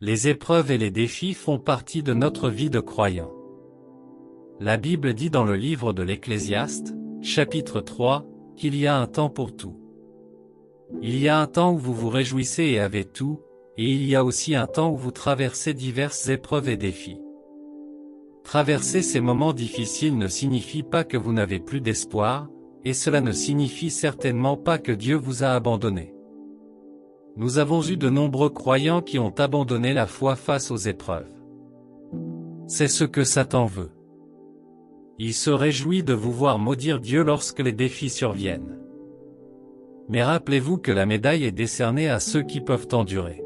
Les épreuves et les défis font partie de notre vie de croyant. La Bible dit dans le livre de l'Ecclésiaste, chapitre 3, qu'il y a un temps pour tout. Il y a un temps où vous vous réjouissez et avez tout, et il y a aussi un temps où vous traversez diverses épreuves et défis. Traverser ces moments difficiles ne signifie pas que vous n'avez plus d'espoir, et cela ne signifie certainement pas que Dieu vous a abandonné. Nous avons eu de nombreux croyants qui ont abandonné la foi face aux épreuves. C'est ce que Satan veut. Il se réjouit de vous voir maudire Dieu lorsque les défis surviennent. Mais rappelez-vous que la médaille est décernée à ceux qui peuvent endurer.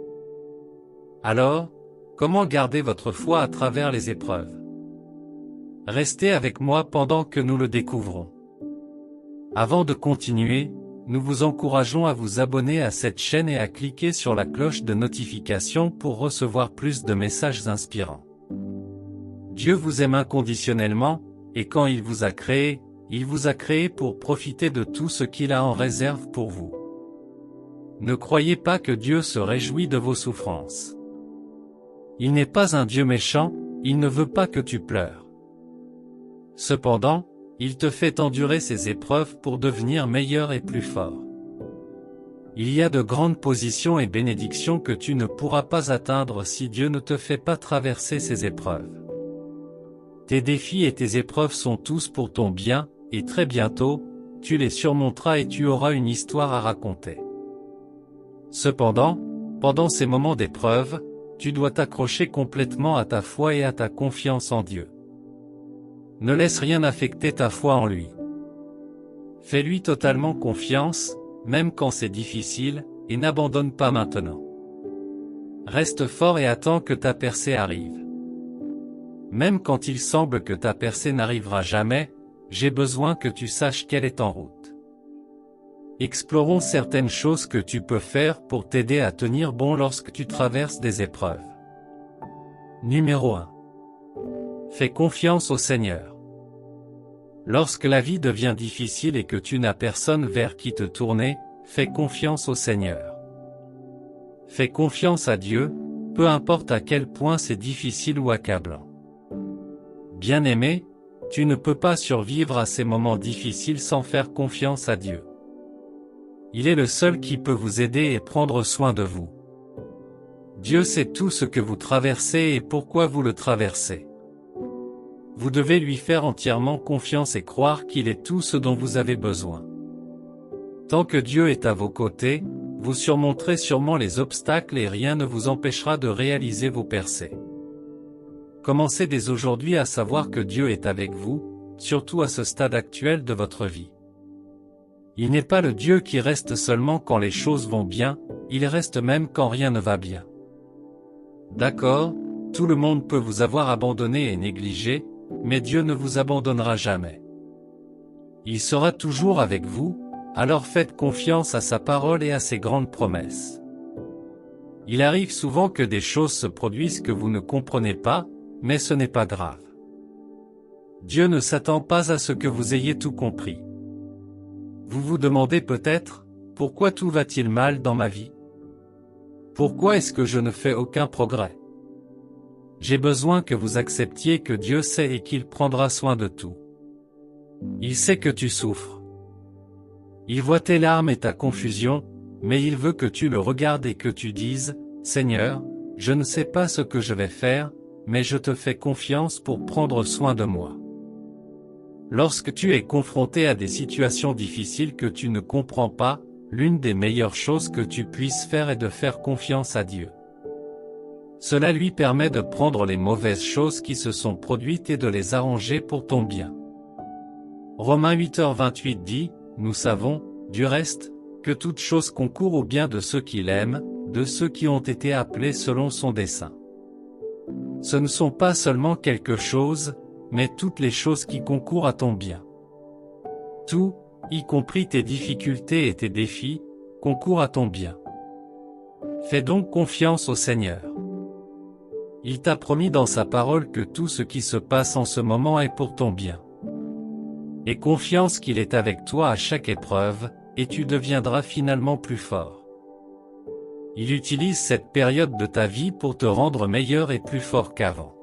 Alors, comment garder votre foi à travers les épreuves? Restez avec moi pendant que nous le découvrons. Avant de continuer, nous vous encourageons à vous abonner à cette chaîne et à cliquer sur la cloche de notification pour recevoir plus de messages inspirants. Dieu vous aime inconditionnellement, et quand il vous a créé pour profiter de tout ce qu'il a en réserve pour vous. Ne croyez pas que Dieu se réjouit de vos souffrances. Il n'est pas un Dieu méchant, il ne veut pas que tu pleures. Cependant, il te fait endurer ces épreuves pour devenir meilleur et plus fort. Il y a de grandes positions et bénédictions que tu ne pourras pas atteindre si Dieu ne te fait pas traverser ces épreuves. Tes défis et tes épreuves sont tous pour ton bien, et très bientôt, tu les surmonteras et tu auras une histoire à raconter. Cependant, pendant ces moments d'épreuve, tu dois t'accrocher complètement à ta foi et à ta confiance en Dieu. Ne laisse rien affecter ta foi en lui. Fais-lui totalement confiance, même quand c'est difficile, et n'abandonne pas maintenant. Reste fort et attends que ta percée arrive. Même quand il semble que ta percée n'arrivera jamais, j'ai besoin que tu saches qu'elle est en route. Explorons certaines choses que tu peux faire pour t'aider à tenir bon lorsque tu traverses des épreuves. Numéro 1. Fais confiance au Seigneur. Lorsque la vie devient difficile et que tu n'as personne vers qui te tourner, fais confiance au Seigneur. Fais confiance à Dieu, peu importe à quel point c'est difficile ou accablant. Bien-aimé, tu ne peux pas survivre à ces moments difficiles sans faire confiance à Dieu. Il est le seul qui peut vous aider et prendre soin de vous. Dieu sait tout ce que vous traversez et pourquoi vous le traversez. Vous devez lui faire entièrement confiance et croire qu'il est tout ce dont vous avez besoin. Tant que Dieu est à vos côtés, vous surmonterez sûrement les obstacles et rien ne vous empêchera de réaliser vos percées. Commencez dès aujourd'hui à savoir que Dieu est avec vous, surtout à ce stade actuel de votre vie. Il n'est pas le Dieu qui reste seulement quand les choses vont bien, il reste même quand rien ne va bien. D'accord, tout le monde peut vous avoir abandonné et négligé, mais Dieu ne vous abandonnera jamais. Il sera toujours avec vous, alors faites confiance à sa parole et à ses grandes promesses. Il arrive souvent que des choses se produisent que vous ne comprenez pas, mais ce n'est pas grave. Dieu ne s'attend pas à ce que vous ayez tout compris. Vous vous demandez peut-être, pourquoi tout va-t-il mal dans ma vie? Pourquoi est-ce que je ne fais aucun progrès? J'ai besoin que vous acceptiez que Dieu sait et qu'il prendra soin de tout. Il sait que tu souffres. Il voit tes larmes et ta confusion, mais il veut que tu le regardes et que tu dises, « Seigneur, je ne sais pas ce que je vais faire, mais je te fais confiance pour prendre soin de moi. » Lorsque tu es confronté à des situations difficiles que tu ne comprends pas, l'une des meilleures choses que tu puisses faire est de faire confiance à Dieu. Cela lui permet de prendre les mauvaises choses qui se sont produites et de les arranger pour ton bien. Romains 8h28 dit, « Nous savons, du reste, que toute chose concourt au bien de ceux qui l'aiment, de ceux qui ont été appelés selon son dessein. » Ce ne sont pas seulement quelque chose, mais toutes les choses qui concourent à ton bien. Tout, y compris tes difficultés et tes défis, concourt à ton bien. Fais donc confiance au Seigneur. Il t'a promis dans sa parole que tout ce qui se passe en ce moment est pour ton bien. Aie confiance qu'il est avec toi à chaque épreuve, et tu deviendras finalement plus fort. Il utilise cette période de ta vie pour te rendre meilleur et plus fort qu'avant.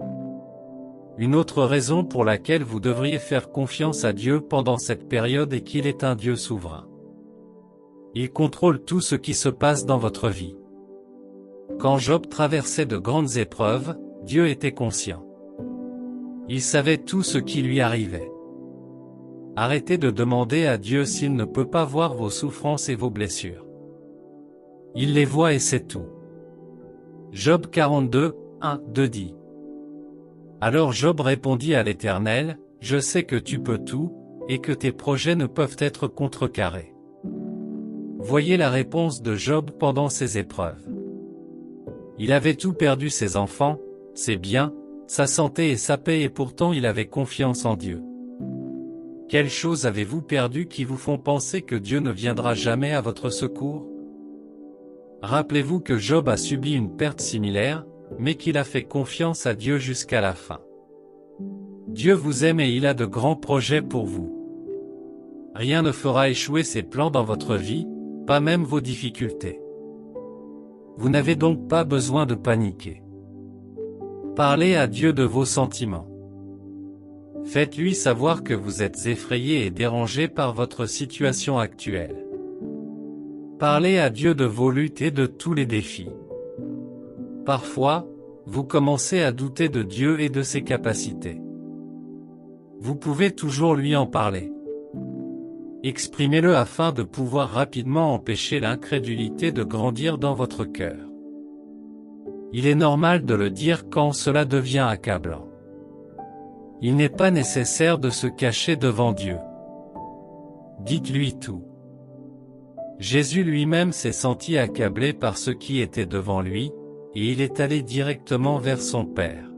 Une autre raison pour laquelle vous devriez faire confiance à Dieu pendant cette période est qu'il est un Dieu souverain. Il contrôle tout ce qui se passe dans votre vie. Quand Job traversait de grandes épreuves, Dieu était conscient. Il savait tout ce qui lui arrivait. Arrêtez de demander à Dieu s'il ne peut pas voir vos souffrances et vos blessures. Il les voit et c'est tout. Job 42, 1-2 dit. Alors Job répondit à l'Éternel, « Je sais que tu peux tout, et que tes projets ne peuvent être contrecarrés. » Voyez la réponse de Job pendant ces épreuves. Il avait tout perdu, ses enfants, ses biens, sa santé et sa paix, et pourtant il avait confiance en Dieu. Quelles choses avez-vous perdues qui vous font penser que Dieu ne viendra jamais à votre secours? Rappelez-vous que Job a subi une perte similaire, mais qu'il a fait confiance à Dieu jusqu'à la fin. Dieu vous aime et il a de grands projets pour vous. Rien ne fera échouer ses plans dans votre vie, pas même vos difficultés. Vous n'avez donc pas besoin de paniquer. Parlez à Dieu de vos sentiments. Faites-lui savoir que vous êtes effrayé et dérangé par votre situation actuelle. Parlez à Dieu de vos luttes et de tous les défis. Parfois, vous commencez à douter de Dieu et de ses capacités. Vous pouvez toujours lui en parler. Exprimez-le afin de pouvoir rapidement empêcher l'incrédulité de grandir dans votre cœur. Il est normal de le dire quand cela devient accablant. Il n'est pas nécessaire de se cacher devant Dieu. Dites-lui tout. Jésus lui-même s'est senti accablé par ce qui était devant lui, et il est allé directement vers son Père.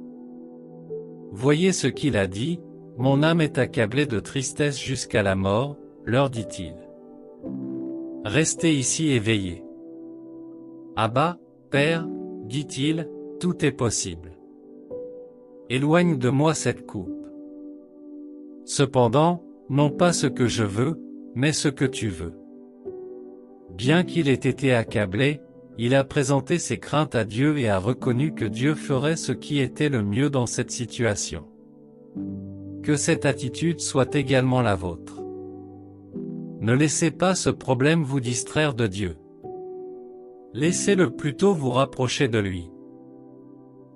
Voyez ce qu'il a dit, « Mon âme est accablée de tristesse jusqu'à la mort », leur dit-il. Restez ici et veillez. Abba, Père, dit-il, tout est possible. Éloigne de moi cette coupe. Cependant, non pas ce que je veux, mais ce que tu veux. Bien qu'il ait été accablé, il a présenté ses craintes à Dieu et a reconnu que Dieu ferait ce qui était le mieux dans cette situation. Que cette attitude soit également la vôtre. Ne laissez pas ce problème vous distraire de Dieu. Laissez-le plutôt vous rapprocher de lui.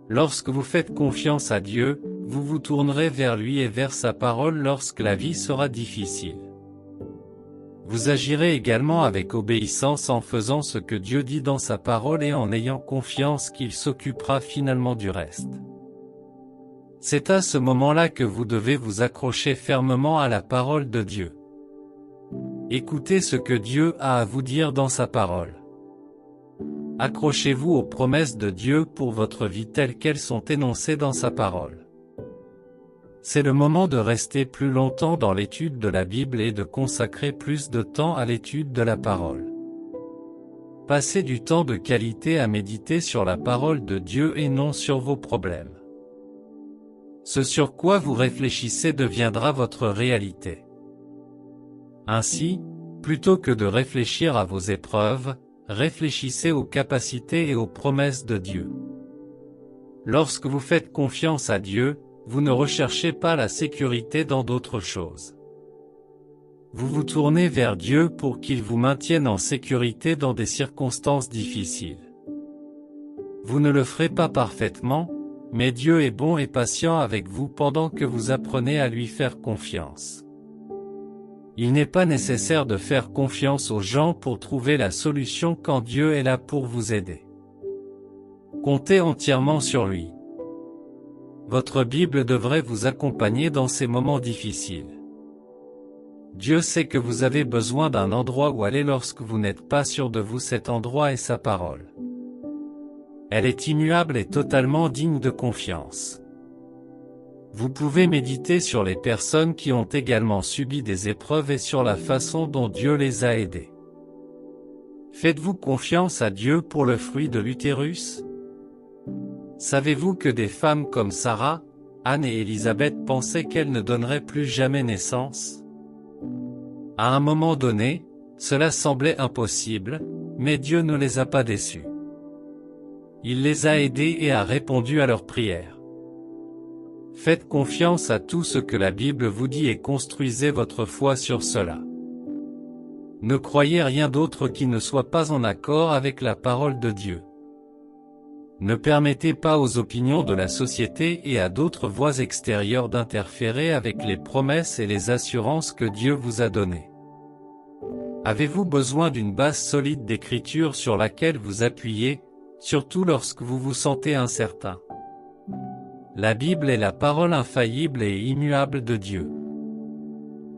Lorsque vous faites confiance à Dieu, vous vous tournerez vers lui et vers sa parole lorsque la vie sera difficile. Vous agirez également avec obéissance en faisant ce que Dieu dit dans sa parole et en ayant confiance qu'il s'occupera finalement du reste. C'est à ce moment-là que vous devez vous accrocher fermement à la parole de Dieu. Écoutez ce que Dieu a à vous dire dans sa parole. Accrochez-vous aux promesses de Dieu pour votre vie telles qu'elles sont énoncées dans sa parole. C'est le moment de rester plus longtemps dans l'étude de la Bible et de consacrer plus de temps à l'étude de la parole. Passez du temps de qualité à méditer sur la parole de Dieu et non sur vos problèmes. Ce sur quoi vous réfléchissez deviendra votre réalité. Ainsi, plutôt que de réfléchir à vos épreuves, réfléchissez aux capacités et aux promesses de Dieu. Lorsque vous faites confiance à Dieu, vous ne recherchez pas la sécurité dans d'autres choses. Vous vous tournez vers Dieu pour qu'il vous maintienne en sécurité dans des circonstances difficiles. Vous ne le ferez pas parfaitement, mais Dieu est bon et patient avec vous pendant que vous apprenez à lui faire confiance. Il n'est pas nécessaire de faire confiance aux gens pour trouver la solution quand Dieu est là pour vous aider. Comptez entièrement sur lui. Votre Bible devrait vous accompagner dans ces moments difficiles. Dieu sait que vous avez besoin d'un endroit où aller lorsque vous n'êtes pas sûr de vous. Cet endroit est sa parole. Elle est immuable et totalement digne de confiance. Vous pouvez méditer sur les personnes qui ont également subi des épreuves et sur la façon dont Dieu les a aidées. Faites-vous confiance à Dieu pour le fruit de l'utérus? Savez-vous que des femmes comme Sarah, Anne et Élisabeth pensaient qu'elles ne donneraient plus jamais naissance? À un moment donné, cela semblait impossible, mais Dieu ne les a pas déçues. Il les a aidés et a répondu à leurs prières. Faites confiance à tout ce que la Bible vous dit et construisez votre foi sur cela. Ne croyez rien d'autre qui ne soit pas en accord avec la parole de Dieu. Ne permettez pas aux opinions de la société et à d'autres voix extérieures d'interférer avec les promesses et les assurances que Dieu vous a données. Avez-vous besoin d'une base solide d'écriture sur laquelle vous appuyez, surtout lorsque vous vous sentez incertain? La Bible est la parole infaillible et immuable de Dieu.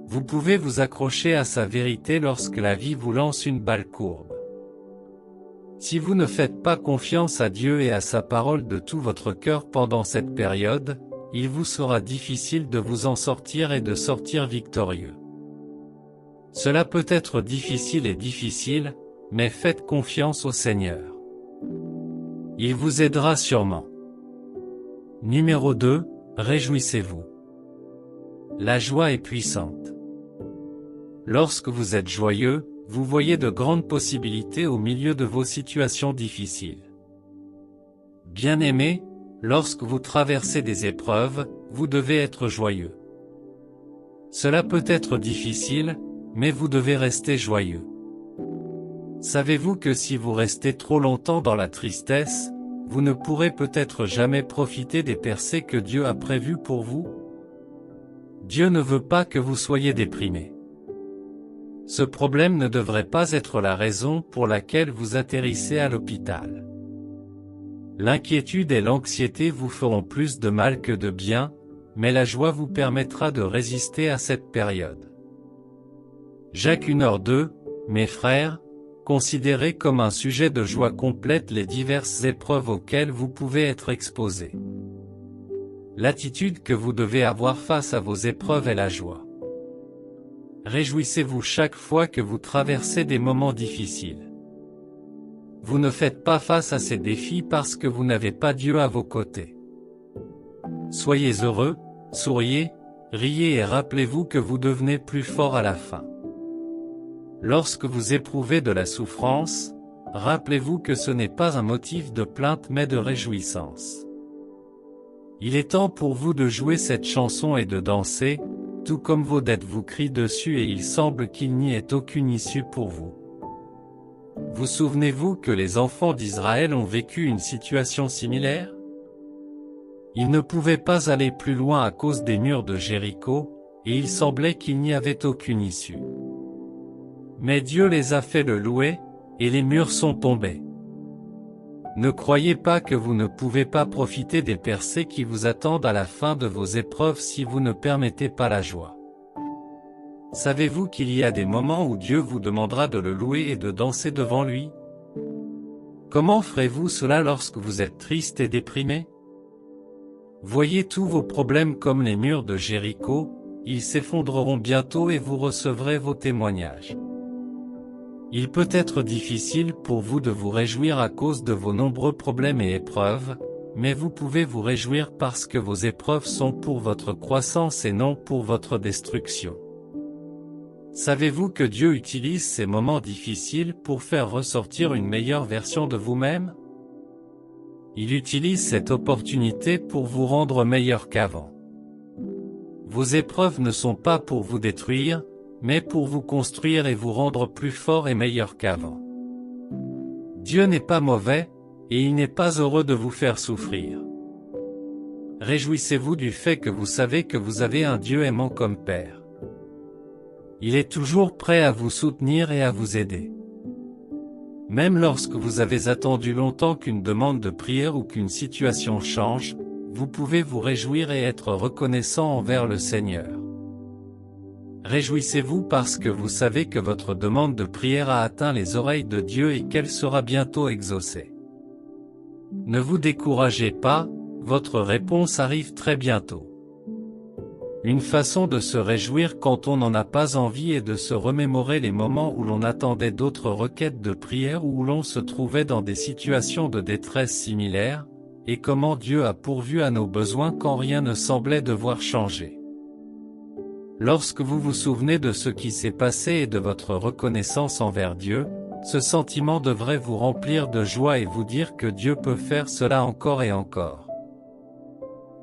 Vous pouvez vous accrocher à sa vérité lorsque la vie vous lance une balle courbe. Si vous ne faites pas confiance à Dieu et à sa parole de tout votre cœur pendant cette période, il vous sera difficile de vous en sortir et de sortir victorieux. Cela peut être difficile, mais faites confiance au Seigneur. Il vous aidera sûrement. Numéro 2, réjouissez-vous. La joie est puissante. Lorsque vous êtes joyeux, vous voyez de grandes possibilités au milieu de vos situations difficiles. Bien-aimés, lorsque vous traversez des épreuves, vous devez être joyeux. Cela peut être difficile, mais vous devez rester joyeux. Savez-vous que si vous restez trop longtemps dans la tristesse, vous ne pourrez peut-être jamais profiter des percées que Dieu a prévues pour vous? Dieu ne veut pas que vous soyez déprimés. Ce problème ne devrait pas être la raison pour laquelle vous atterrissez à l'hôpital. L'inquiétude et l'anxiété vous feront plus de mal que de bien, mais la joie vous permettra de résister à cette période. Jacques 1h2, mes frères, considérez comme un sujet de joie complète les diverses épreuves auxquelles vous pouvez être exposés. L'attitude que vous devez avoir face à vos épreuves est la joie. Réjouissez-vous chaque fois que vous traversez des moments difficiles. Vous ne faites pas face à ces défis parce que vous n'avez pas Dieu à vos côtés. Soyez heureux, souriez, riez et rappelez-vous que vous devenez plus fort à la fin. Lorsque vous éprouvez de la souffrance, rappelez-vous que ce n'est pas un motif de plainte mais de réjouissance. Il est temps pour vous de jouer cette chanson et de danser, tout comme vos dettes vous crient dessus et il semble qu'il n'y ait aucune issue pour vous. Vous souvenez-vous que les enfants d'Israël ont vécu une situation similaire? Ils ne pouvaient pas aller plus loin à cause des murs de Jéricho, et il semblait qu'il n'y avait aucune issue. Mais Dieu les a fait le louer, et les murs sont tombés. Ne croyez pas que vous ne pouvez pas profiter des percées qui vous attendent à la fin de vos épreuves si vous ne permettez pas la joie. Savez-vous qu'il y a des moments où Dieu vous demandera de le louer et de danser devant lui? Comment ferez-vous cela lorsque vous êtes triste et déprimé? Voyez tous vos problèmes comme les murs de Jéricho, ils s'effondreront bientôt et vous recevrez vos témoignages. Il peut être difficile pour vous de vous réjouir à cause de vos nombreux problèmes et épreuves, mais vous pouvez vous réjouir parce que vos épreuves sont pour votre croissance et non pour votre destruction. Savez-vous que Dieu utilise ces moments difficiles pour faire ressortir une meilleure version de vous-même? Il utilise cette opportunité pour vous rendre meilleur qu'avant. Vos épreuves ne sont pas pour vous détruire, mais pour vous construire et vous rendre plus fort et meilleur qu'avant. Dieu n'est pas mauvais, et il n'est pas heureux de vous faire souffrir. Réjouissez-vous du fait que vous savez que vous avez un Dieu aimant comme Père. Il est toujours prêt à vous soutenir et à vous aider. Même lorsque vous avez attendu longtemps qu'une demande de prière ou qu'une situation change, vous pouvez vous réjouir et être reconnaissant envers le Seigneur. Réjouissez-vous parce que vous savez que votre demande de prière a atteint les oreilles de Dieu et qu'elle sera bientôt exaucée. Ne vous découragez pas, votre réponse arrive très bientôt. Une façon de se réjouir quand on n'en a pas envie est de se remémorer les moments où l'on attendait d'autres requêtes de prière ou où l'on se trouvait dans des situations de détresse similaires, et comment Dieu a pourvu à nos besoins quand rien ne semblait devoir changer. Lorsque vous vous souvenez de ce qui s'est passé et de votre reconnaissance envers Dieu, Ce sentiment devrait vous remplir de joie et vous dire que Dieu peut faire cela encore et encore.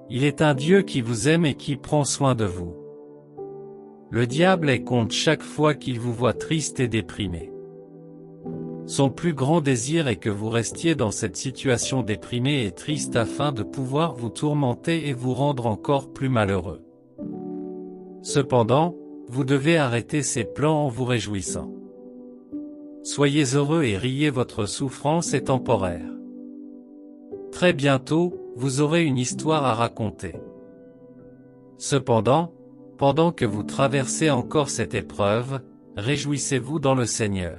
Il est un Dieu qui vous aime et qui prend soin de vous. Le diable est contre chaque fois qu'il vous voit triste et déprimé. Son plus grand désir est que vous restiez dans cette situation déprimée et triste afin de pouvoir vous tourmenter et vous rendre encore plus malheureux. Cependant, vous devez arrêter ces plans en vous réjouissant. Soyez heureux et riez, votre souffrance est temporaire. Très bientôt, vous aurez une histoire à raconter. Cependant, pendant que vous traversez encore cette épreuve, réjouissez-vous dans le Seigneur.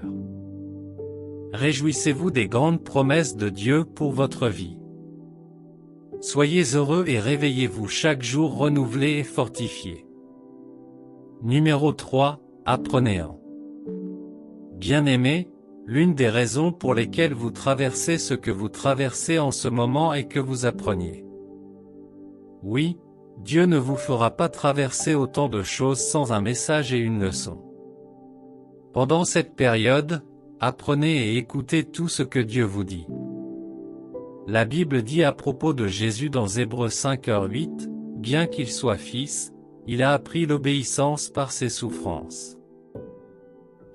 Réjouissez-vous des grandes promesses de Dieu pour votre vie. Soyez heureux et réveillez-vous chaque jour renouvelé et fortifié. Numéro 3, apprenez-en. Bien-aimés, l'une des raisons pour lesquelles vous traversez ce que vous traversez en ce moment est que vous appreniez. Oui, Dieu ne vous fera pas traverser autant de choses sans un message et une leçon. Pendant cette période, apprenez et écoutez tout ce que Dieu vous dit. La Bible dit à propos de Jésus dans Hébreux 5:8, « Bien qu'il soit fils, il a appris l'obéissance par ses souffrances. »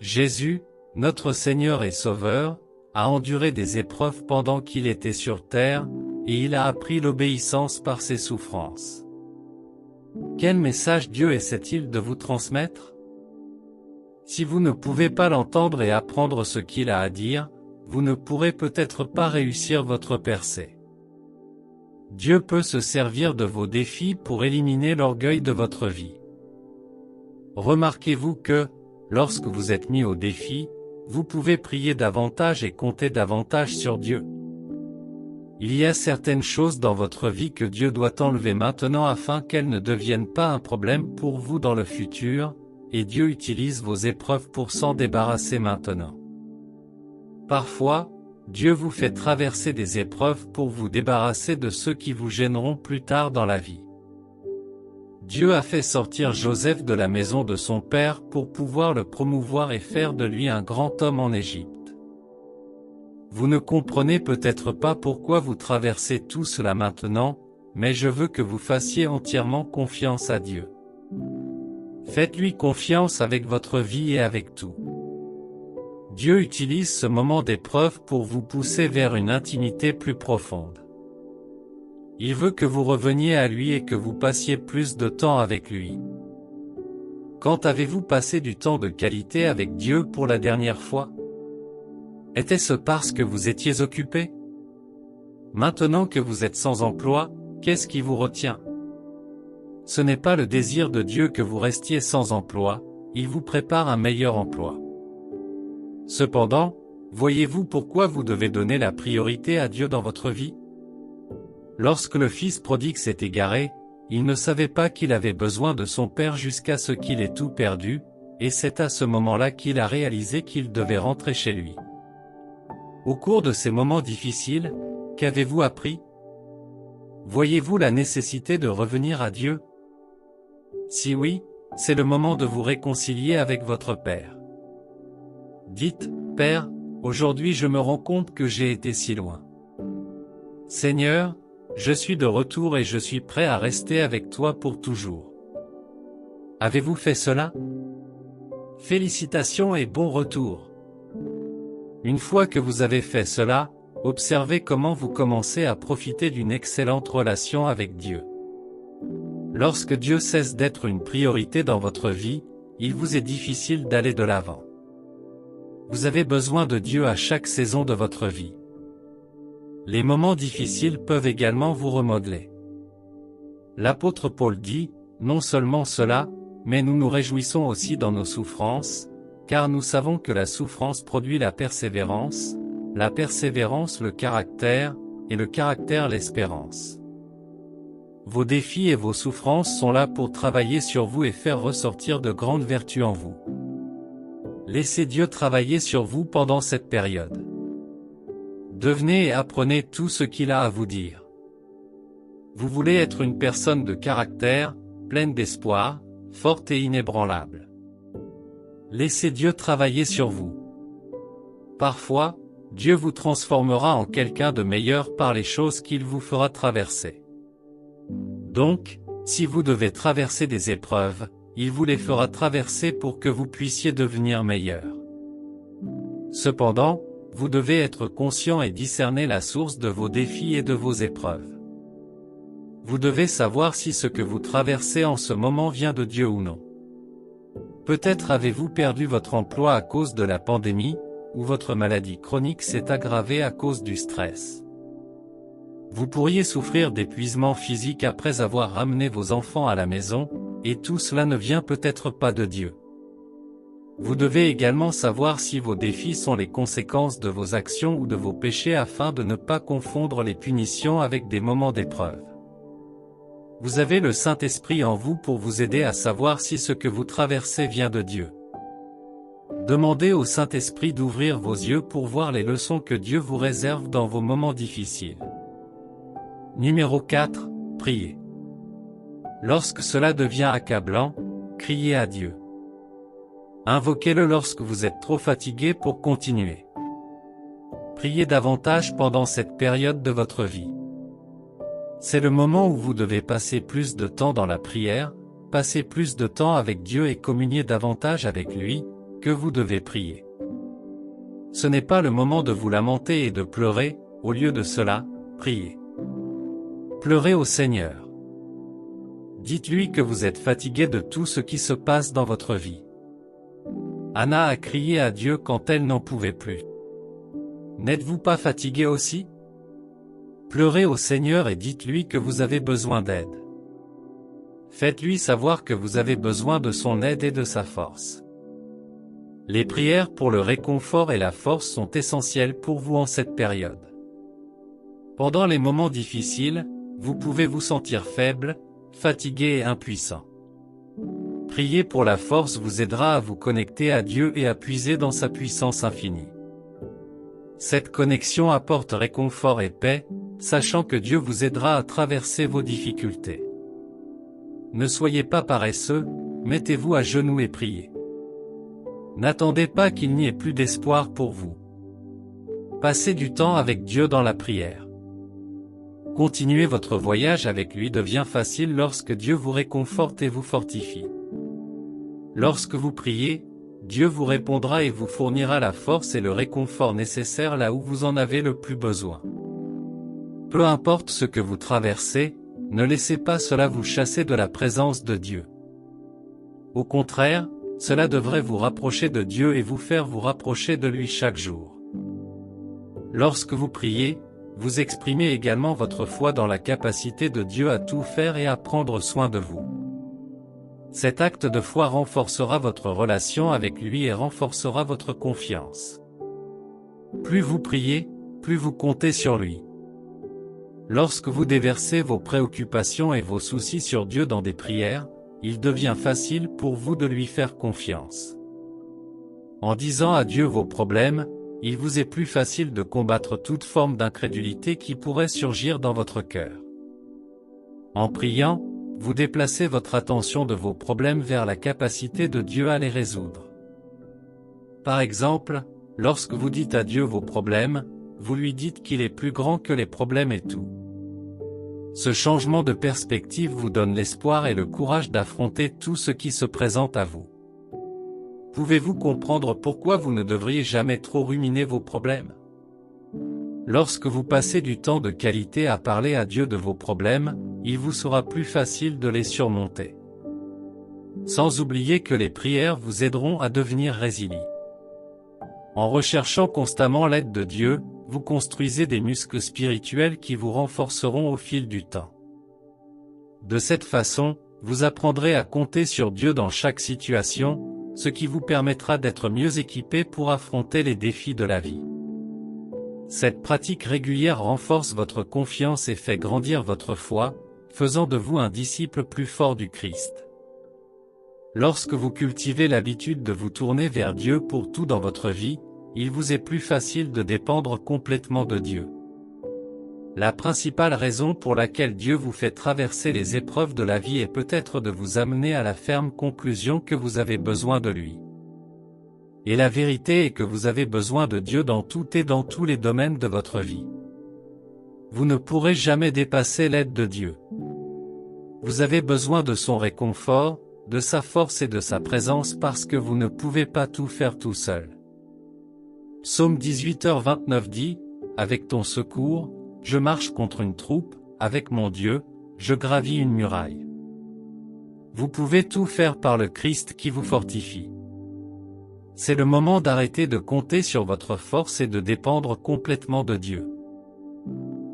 Jésus, notre Seigneur et Sauveur, a enduré des épreuves pendant qu'il était sur terre, et il a appris l'obéissance par ses souffrances. Quel message Dieu essaie-t-il de vous transmettre? Si vous ne pouvez pas l'entendre et apprendre ce qu'il a à dire, vous ne pourrez peut-être pas réussir votre percée. Dieu peut se servir de vos défis pour éliminer l'orgueil de votre vie. Remarquez-vous que, lorsque vous êtes mis au défi, vous pouvez prier davantage et compter davantage sur Dieu. Il y a certaines choses dans votre vie que Dieu doit enlever maintenant afin qu'elles ne deviennent pas un problème pour vous dans le futur, et Dieu utilise vos épreuves pour s'en débarrasser maintenant. Parfois, Dieu vous fait traverser des épreuves pour vous débarrasser de ceux qui vous gêneront plus tard dans la vie. Dieu a fait sortir Joseph de la maison de son père pour pouvoir le promouvoir et faire de lui un grand homme en Égypte. Vous ne comprenez peut-être pas pourquoi vous traversez tout cela maintenant, mais je veux que vous fassiez entièrement confiance à Dieu. Faites-lui confiance avec votre vie et avec tout. Dieu utilise ce moment d'épreuve pour vous pousser vers une intimité plus profonde. Il veut que vous reveniez à lui et que vous passiez plus de temps avec lui. Quand avez-vous passé du temps de qualité avec Dieu pour la dernière fois? Était-ce parce que vous étiez occupé? Maintenant que vous êtes sans emploi, qu'est-ce qui vous retient? Ce n'est pas le désir de Dieu que vous restiez sans emploi, il vous prépare un meilleur emploi. Cependant, voyez-vous pourquoi vous devez donner la priorité à Dieu dans votre vie? Lorsque le fils prodigue s'est égaré, il ne savait pas qu'il avait besoin de son père jusqu'à ce qu'il ait tout perdu, et c'est à ce moment-là qu'il a réalisé qu'il devait rentrer chez lui. Au cours de ces moments difficiles, qu'avez-vous appris? Voyez-vous la nécessité de revenir à Dieu? Si oui, c'est le moment de vous réconcilier avec votre Père. Dites, « Père, aujourd'hui je me rends compte que j'ai été si loin. Seigneur, je suis de retour et je suis prêt à rester avec toi pour toujours. » Avez-vous fait cela? Félicitations et bon retour. Une fois que vous avez fait cela, observez comment vous commencez à profiter d'une excellente relation avec Dieu. Lorsque Dieu cesse d'être une priorité dans votre vie, il vous est difficile d'aller de l'avant. Vous avez besoin de Dieu à chaque saison de votre vie. Les moments difficiles peuvent également vous remodeler. L'apôtre Paul dit, « Non seulement cela, mais nous nous réjouissons aussi dans nos souffrances, car nous savons que la souffrance produit la persévérance le caractère, et le caractère l'espérance. » Vos défis et vos souffrances sont là pour travailler sur vous et faire ressortir de grandes vertus en vous. Laissez Dieu travailler sur vous pendant cette période. Devenez et apprenez tout ce qu'il a à vous dire. Vous voulez être une personne de caractère, pleine d'espoir, forte et inébranlable. Laissez Dieu travailler sur vous. Parfois, Dieu vous transformera en quelqu'un de meilleur par les choses qu'il vous fera traverser. Donc, si vous devez traverser des épreuves, il vous les fera traverser pour que vous puissiez devenir meilleur. Cependant, vous devez être conscient et discerner la source de vos défis et de vos épreuves. Vous devez savoir si ce que vous traversez en ce moment vient de Dieu ou non. Peut-être avez-vous perdu votre emploi à cause de la pandémie, ou votre maladie chronique s'est aggravée à cause du stress. Vous pourriez souffrir d'épuisement physique après avoir ramené vos enfants à la maison, et tout cela ne vient peut-être pas de Dieu. Vous devez également savoir si vos défis sont les conséquences de vos actions ou de vos péchés afin de ne pas confondre les punitions avec des moments d'épreuve. Vous avez le Saint-Esprit en vous pour vous aider à savoir si ce que vous traversez vient de Dieu. Demandez au Saint-Esprit d'ouvrir vos yeux pour voir les leçons que Dieu vous réserve dans vos moments difficiles. Numéro 4. Priez. Lorsque cela devient accablant, criez à Dieu. Invoquez-le lorsque vous êtes trop fatigué pour continuer. Priez davantage pendant cette période de votre vie. C'est le moment où vous devez passer plus de temps dans la prière, passer plus de temps avec Dieu et communier davantage avec lui, que vous devez prier. Ce n'est pas le moment de vous lamenter et de pleurer, au lieu de cela, priez. Pleurez au Seigneur. Dites-lui que vous êtes fatigué de tout ce qui se passe dans votre vie. Anna a crié à Dieu quand elle n'en pouvait plus. N'êtes-vous pas fatigué aussi? Pleurez au Seigneur et dites-lui que vous avez besoin d'aide. Faites-lui savoir que vous avez besoin de son aide et de sa force. Les prières pour le réconfort et la force sont essentielles pour vous en cette période. Pendant les moments difficiles, vous pouvez vous sentir faible, fatigué et impuissant. Prier pour la force vous aidera à vous connecter à Dieu et à puiser dans sa puissance infinie. Cette connexion apporte réconfort et paix, sachant que Dieu vous aidera à traverser vos difficultés. Ne soyez pas paresseux, mettez-vous à genoux et priez. N'attendez pas qu'il n'y ait plus d'espoir pour vous. Passez du temps avec Dieu dans la prière. Continuer votre voyage avec lui devient facile lorsque Dieu vous réconforte et vous fortifie. Lorsque vous priez, Dieu vous répondra et vous fournira la force et le réconfort nécessaires là où vous en avez le plus besoin. Peu importe ce que vous traversez, ne laissez pas cela vous chasser de la présence de Dieu. Au contraire, cela devrait vous rapprocher de Dieu et vous faire vous rapprocher de lui chaque jour. Lorsque vous priez, vous exprimez également votre foi dans la capacité de Dieu à tout faire et à prendre soin de vous. Cet acte de foi renforcera votre relation avec lui et renforcera votre confiance. Plus vous priez, plus vous comptez sur lui. Lorsque vous déversez vos préoccupations et vos soucis sur Dieu dans des prières, il devient facile pour vous de lui faire confiance. En disant à Dieu vos problèmes, il vous est plus facile de combattre toute forme d'incrédulité qui pourrait surgir dans votre cœur. En priant, vous déplacez votre attention de vos problèmes vers la capacité de Dieu à les résoudre. Par exemple, lorsque vous dites à Dieu vos problèmes, vous lui dites qu'il est plus grand que les problèmes et tout. Ce changement de perspective vous donne l'espoir et le courage d'affronter tout ce qui se présente à vous. Pouvez-vous comprendre pourquoi vous ne devriez jamais trop ruminer vos problèmes? Lorsque vous passez du temps de qualité à parler à Dieu de vos problèmes, il vous sera plus facile de les surmonter. Sans oublier que les prières vous aideront à devenir résilients. En recherchant constamment l'aide de Dieu, vous construisez des muscles spirituels qui vous renforceront au fil du temps. De cette façon, vous apprendrez à compter sur Dieu dans chaque situation, ce qui vous permettra d'être mieux équipé pour affronter les défis de la vie. Cette pratique régulière renforce votre confiance et fait grandir votre foi, faisant de vous un disciple plus fort du Christ. Lorsque vous cultivez l'habitude de vous tourner vers Dieu pour tout dans votre vie, il vous est plus facile de dépendre complètement de Dieu. La principale raison pour laquelle Dieu vous fait traverser les épreuves de la vie est peut-être de vous amener à la ferme conclusion que vous avez besoin de lui. Et la vérité est que vous avez besoin de Dieu dans tout et dans tous les domaines de votre vie. Vous ne pourrez jamais dépasser l'aide de Dieu. Vous avez besoin de son réconfort, de sa force et de sa présence parce que vous ne pouvez pas tout faire tout seul. Psaume 18h29 dit, « Avec ton secours, je marche contre une troupe, avec mon Dieu, je gravis une muraille. » Vous pouvez tout faire par le Christ qui vous fortifie. C'est le moment d'arrêter de compter sur votre force et de dépendre complètement de Dieu.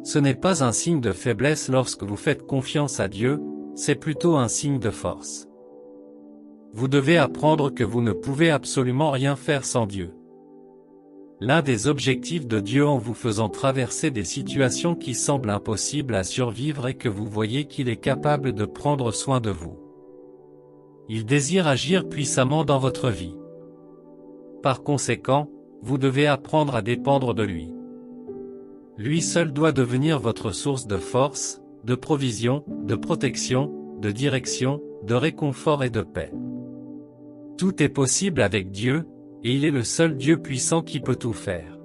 Ce n'est pas un signe de faiblesse lorsque vous faites confiance à Dieu, c'est plutôt un signe de force. Vous devez apprendre que vous ne pouvez absolument rien faire sans Dieu. L'un des objectifs de Dieu en vous faisant traverser des situations qui semblent impossibles à survivre est que vous voyez qu'il est capable de prendre soin de vous. Il désire agir puissamment dans votre vie. Par conséquent, vous devez apprendre à dépendre de lui. Lui seul doit devenir votre source de force, de provision, de protection, de direction, de réconfort et de paix. Tout est possible avec Dieu, et il est le seul Dieu puissant qui peut tout faire.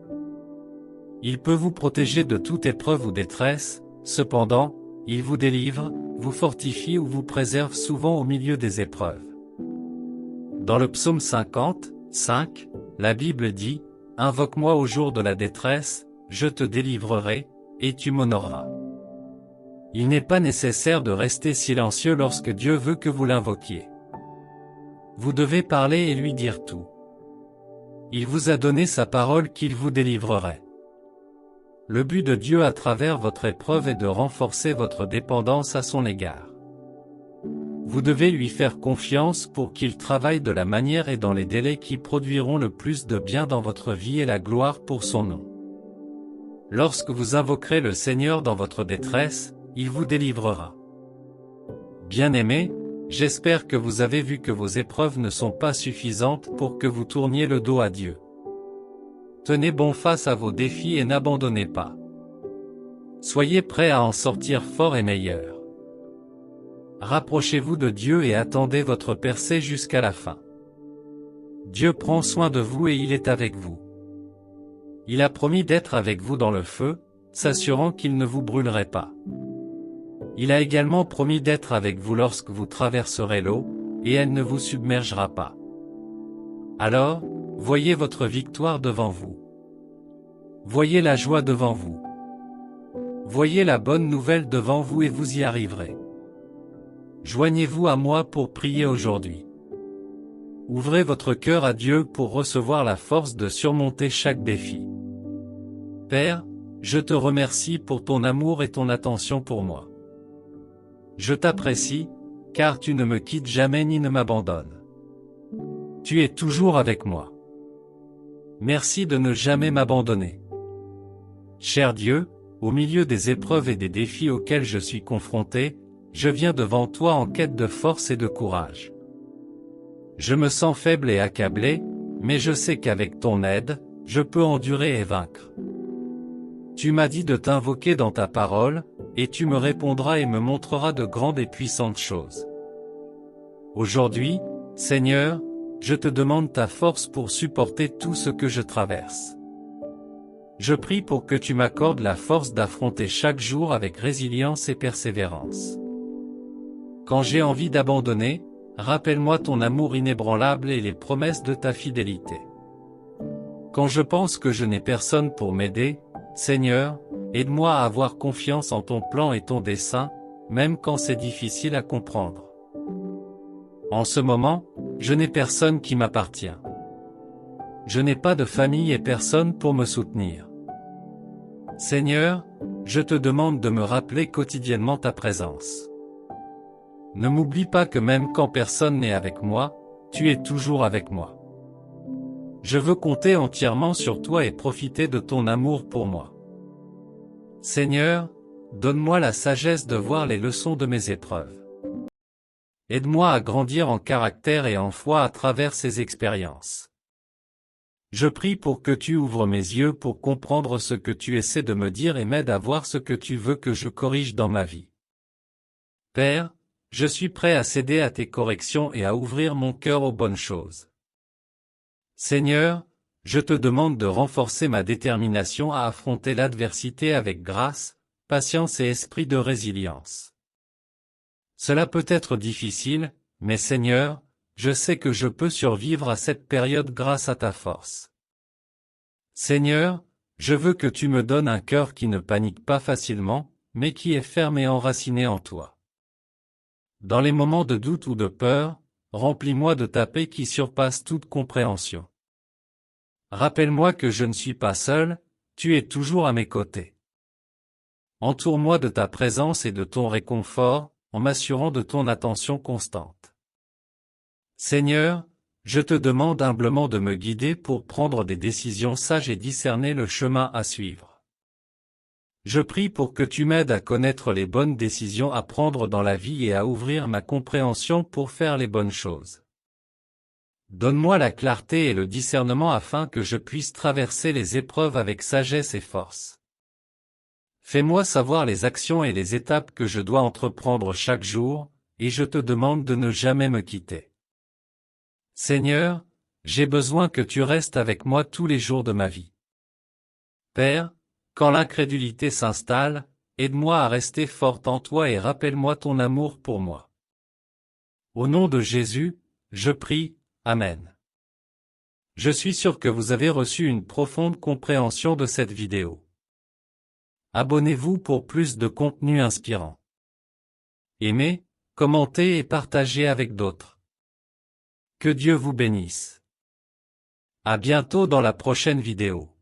Il peut vous protéger de toute épreuve ou détresse, cependant, il vous délivre, vous fortifie ou vous préserve souvent au milieu des épreuves. Dans le psaume 50, 5, la Bible dit, « Invoque-moi au jour de la détresse, je te délivrerai, et tu m'honoreras. » Il n'est pas nécessaire de rester silencieux lorsque Dieu veut que vous l'invoquiez. Vous devez parler et lui dire tout. Il vous a donné sa parole qu'il vous délivrerait. Le but de Dieu à travers votre épreuve est de renforcer votre dépendance à son égard. Vous devez lui faire confiance pour qu'il travaille de la manière et dans les délais qui produiront le plus de bien dans votre vie et la gloire pour son nom. Lorsque vous invoquerez le Seigneur dans votre détresse, il vous délivrera. Bien-aimés, j'espère que vous avez vu que vos épreuves ne sont pas suffisantes pour que vous tourniez le dos à Dieu. Tenez bon face à vos défis et n'abandonnez pas. Soyez prêts à en sortir fort et meilleur. Rapprochez-vous de Dieu et attendez votre percée jusqu'à la fin. Dieu prend soin de vous et il est avec vous. Il a promis d'être avec vous dans le feu, s'assurant qu'il ne vous brûlerait pas. Il a également promis d'être avec vous lorsque vous traverserez l'eau, et elle ne vous submergera pas. Alors, voyez votre victoire devant vous. Voyez la joie devant vous. Voyez la bonne nouvelle devant vous et vous y arriverez. Joignez-vous à moi pour prier aujourd'hui. Ouvrez votre cœur à Dieu pour recevoir la force de surmonter chaque défi. Père, je te remercie pour ton amour et ton attention pour moi. Je t'apprécie, car tu ne me quittes jamais ni ne m'abandonnes. Tu es toujours avec moi. Merci de ne jamais m'abandonner. Cher Dieu, au milieu des épreuves et des défis auxquels je suis confronté, je viens devant toi en quête de force et de courage. Je me sens faible et accablé, mais je sais qu'avec ton aide, je peux endurer et vaincre. Tu m'as dit de t'invoquer dans ta parole, et tu me répondras et me montreras de grandes et puissantes choses. Aujourd'hui, Seigneur, je te demande ta force pour supporter tout ce que je traverse. Je prie pour que tu m'accordes la force d'affronter chaque jour avec résilience et persévérance. Quand j'ai envie d'abandonner, rappelle-moi ton amour inébranlable et les promesses de ta fidélité. Quand je pense que je n'ai personne pour m'aider, Seigneur, aide-moi à avoir confiance en ton plan et ton dessein, même quand c'est difficile à comprendre. En ce moment, je n'ai personne qui m'appartient. Je n'ai pas de famille et personne pour me soutenir. Seigneur, je te demande de me rappeler quotidiennement ta présence. Ne m'oublie pas que même quand personne n'est avec moi, tu es toujours avec moi. Je veux compter entièrement sur toi et profiter de ton amour pour moi. Seigneur, donne-moi la sagesse de voir les leçons de mes épreuves. Aide-moi à grandir en caractère et en foi à travers ces expériences. Je prie pour que tu ouvres mes yeux pour comprendre ce que tu essaies de me dire et m'aide à voir ce que tu veux que je corrige dans ma vie. Père, je suis prêt à céder à tes corrections et à ouvrir mon cœur aux bonnes choses. Seigneur, je te demande de renforcer ma détermination à affronter l'adversité avec grâce, patience et esprit de résilience. Cela peut être difficile, mais Seigneur, je sais que je peux survivre à cette période grâce à ta force. Seigneur, je veux que tu me donnes un cœur qui ne panique pas facilement, mais qui est ferme et enraciné en toi. Dans les moments de doute ou de peur, remplis-moi de ta paix qui surpasse toute compréhension. Rappelle-moi que je ne suis pas seul, tu es toujours à mes côtés. Entoure-moi de ta présence et de ton réconfort, en m'assurant de ton attention constante. Seigneur, je te demande humblement de me guider pour prendre des décisions sages et discerner le chemin à suivre. Je prie pour que tu m'aides à connaître les bonnes décisions à prendre dans la vie et à ouvrir ma compréhension pour faire les bonnes choses. Donne-moi la clarté et le discernement afin que je puisse traverser les épreuves avec sagesse et force. Fais-moi savoir les actions et les étapes que je dois entreprendre chaque jour, et je te demande de ne jamais me quitter. Seigneur, j'ai besoin que tu restes avec moi tous les jours de ma vie. Père, quand l'incrédulité s'installe, aide-moi à rester forte en toi et rappelle-moi ton amour pour moi. Au nom de Jésus, je prie, Amen. Je suis sûr que vous avez reçu une profonde compréhension de cette vidéo. Abonnez-vous pour plus de contenu inspirant. Aimez, commentez et partagez avec d'autres. Que Dieu vous bénisse. À bientôt dans la prochaine vidéo.